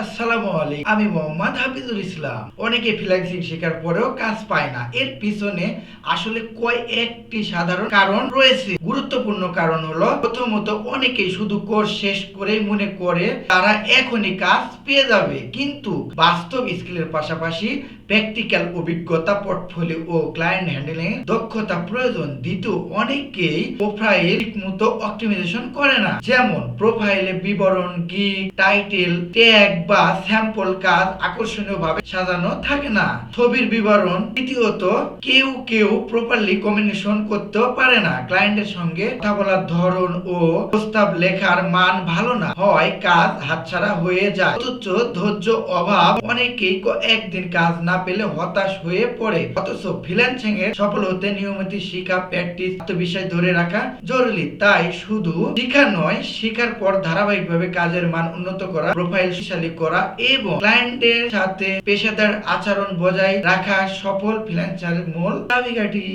আসসালামু আলাইকুম। আমি মোহাম্মদ হাফিজুল ইসলাম। অনেকে ফ্রিল্যান্সিং শেখার পরেও কাজ পায় না। এর পিছনে আসলে কয়েকটি সাধারণ কারণ রয়েছে। গুরুত্বপূর্ণ কারণ হলো, প্রথমত অনেকেই শুধু কোর্স শেষ করেই মনে করে তারা এখনই কাজ পেয়ে যাবে, কিন্তু বাস্তব স্কিলের পাশাপাশি প্র্যাকটিক্যাল অভিজ্ঞতা, পোর্টফোলিও ও ক্লায়েন্ট হ্যান্ডলিং দক্ষতা প্রয়োজন। দ্বিতীয়, অনেকেই প্রোফাইল ঠিকমতো অপটিমাইজেশন করে না। যেমন প্রোফাইলে বিবরণ, গিগ, টাইটেল, ট্যাগ বা স্যাম্পল কাজ আকর্ষণীয়ভাবে সাজানো থাকে না। ছবির বিবরণ। তৃতীয়ত, কেউ কেউ প্রপারলি কমিউনিকেশন করতেও পারে না। ক্লায়েন্টের সঙ্গে কথা বলার ধরন ও প্রস্তাব লেখার মান ভালো না হয় কাজ হাতছাড়া হয়ে যায়। চতুর্থ, ধৈর্য অভাব। অনেকেই একদিন কাজ না পেলে হতাশ হয়ে পড়ে। অথচ ফ্রিল্যান্সিং এ সফল হতে নিয়মিত শিখা, প্র্যাকটিস, আত্মবিশ্বাস ধরে রাখা জরুরি। তাই শুধু শিখা নয়, শিখার পর ধারাবাহিকভাবে কাজের মান উন্নত করা, প্রোফাইল শক্তিশালী করা এবং ক্লায়েন্টের সাথে পেশাদার আচরণ বজায় রাখা সফল ফ্রিল্যান্সারের মূল চাবিকাঠি।